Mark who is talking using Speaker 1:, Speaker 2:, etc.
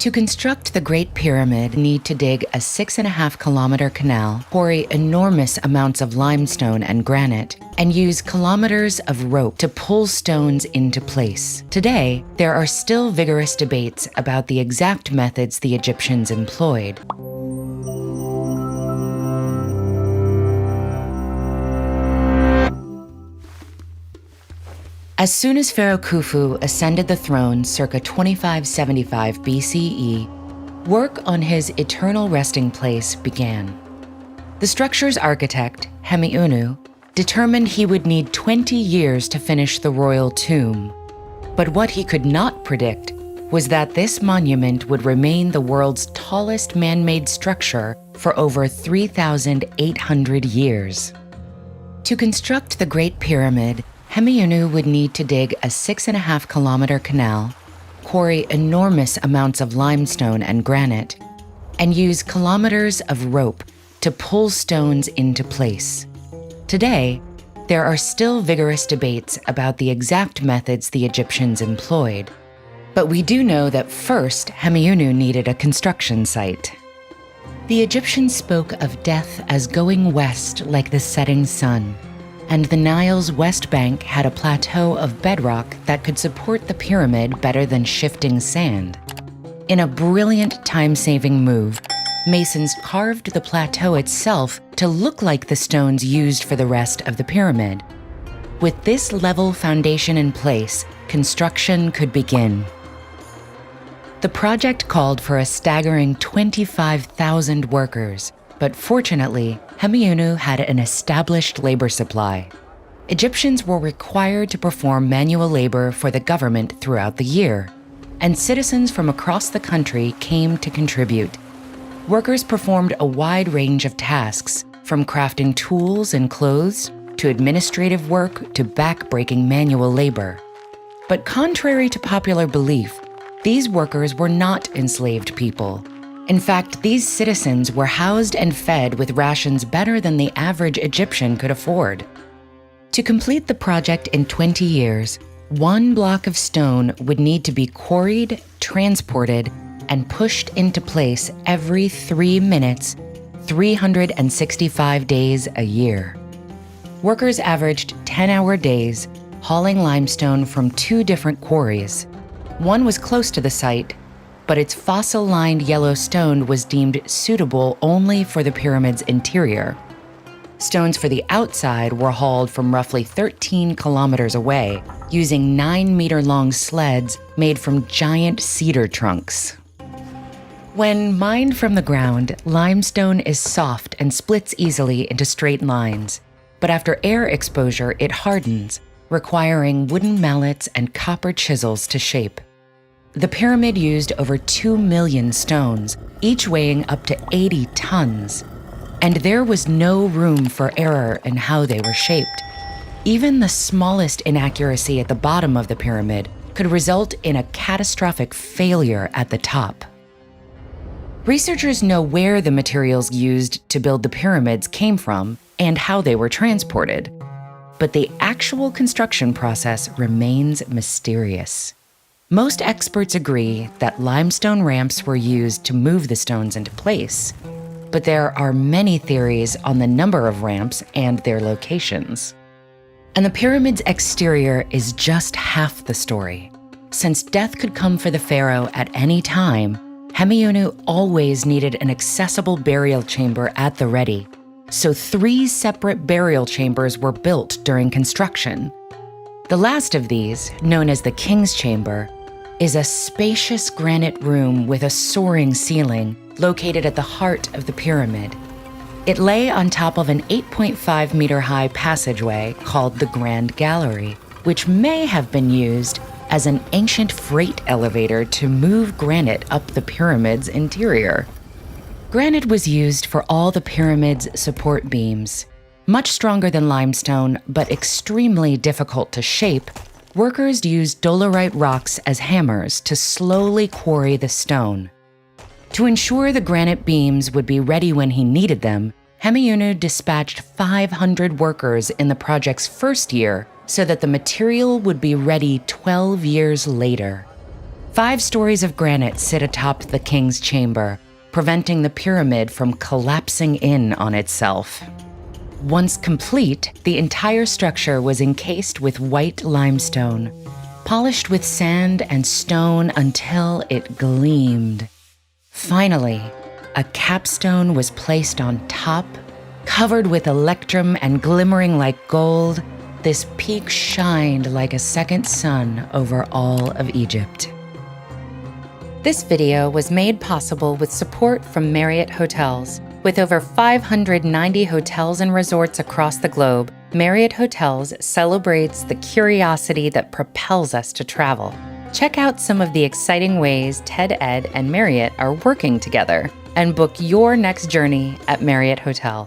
Speaker 1: To construct the Great Pyramid, need to dig a 6.5-kilometer canal, quarry enormous amounts of limestone and granite, and use kilometers of rope to pull stones into place. Today, there are still vigorous debates about the exact methods the Egyptians employed. As soon as Pharaoh Khufu ascended the throne circa 2575 BCE, work on his eternal resting place began. The structure's architect, Hemiunu, determined he would need 20 years to finish the royal tomb. But what he could not predict was that this monument would remain the world's tallest man-made structure for over 3,800 years. To construct the Great Pyramid, Hemiunu would need to dig a 6.5-kilometer canal, quarry enormous amounts of limestone and granite, and use kilometers of rope to pull stones into place. Today, there are still vigorous debates about the exact methods the Egyptians employed. But we do know that first, Hemiunu needed a construction site. The Egyptians spoke of death as going west like the setting sun, and the Nile's west bank had a plateau of bedrock that could support the pyramid better than shifting sand. In a brilliant time-saving move, masons carved the plateau itself to look like the stones used for the rest of the pyramid. With this level foundation in place, construction could begin. The project called for a staggering 25,000 workers, but fortunately, Hemiunu had an established labor supply. Egyptians were required to perform manual labor for the government throughout the year, and citizens from across the country came to contribute. Workers performed a wide range of tasks, from crafting tools and clothes to administrative work to back-breaking manual labor. But contrary to popular belief, these workers were not enslaved people. In fact, these citizens were housed and fed with rations better than the average Egyptian could afford. To complete the project in 20 years, one block of stone would need to be quarried, transported, and pushed into place every 3 minutes, 365 days a year. Workers averaged 10-hour days, hauling limestone from 2 different quarries. One was close to the site, but its fossil-lined yellow stone was deemed suitable only for the pyramid's interior. Stones for the outside were hauled from roughly 13 kilometers away, using 9-meter-long sleds made from giant cedar trunks. When mined from the ground, limestone is soft and splits easily into straight lines, but after air exposure, it hardens, requiring wooden mallets and copper chisels to shape. The pyramid used over 2 million stones, each weighing up to 80 tons. And there was no room for error in how they were shaped. Even the smallest inaccuracy at the bottom of the pyramid could result in a catastrophic failure at the top. Researchers know where the materials used to build the pyramids came from and how they were transported. But the actual construction process remains mysterious. Most experts agree that limestone ramps were used to move the stones into place, but there are many theories on the number of ramps and their locations. And the pyramid's exterior is just half the story. Since death could come for the pharaoh at any time, Hemiunu always needed an accessible burial chamber at the ready, so 3 separate burial chambers were built during construction. The last of these, known as the King's Chamber, is a spacious granite room with a soaring ceiling located at the heart of the pyramid. It lay on top of an 8.5-meter-high passageway called the Grand Gallery, which may have been used as an ancient freight elevator to move granite up the pyramid's interior. Granite was used for all the pyramid's support beams. Much stronger than limestone, but extremely difficult to shape, workers used dolerite rocks as hammers to slowly quarry the stone. To ensure the granite beams would be ready when he needed them, Hemiunu dispatched 500 workers in the project's first year so that the material would be ready 12 years later. 5 stories of granite sit atop the king's chamber, preventing the pyramid from collapsing in on itself. Once complete, the entire structure was encased with white limestone, polished with sand and stone until it gleamed. Finally, a capstone was placed on top, covered with electrum and glimmering like gold. This peak shined like a second sun over all of Egypt. This video was made possible with support from Marriott Hotels. With over 590 hotels and resorts across the globe, Marriott Hotels celebrates the curiosity that propels us to travel. Check out some of the exciting ways TED Ed and Marriott are working together, and book your next journey at Marriott Hotels.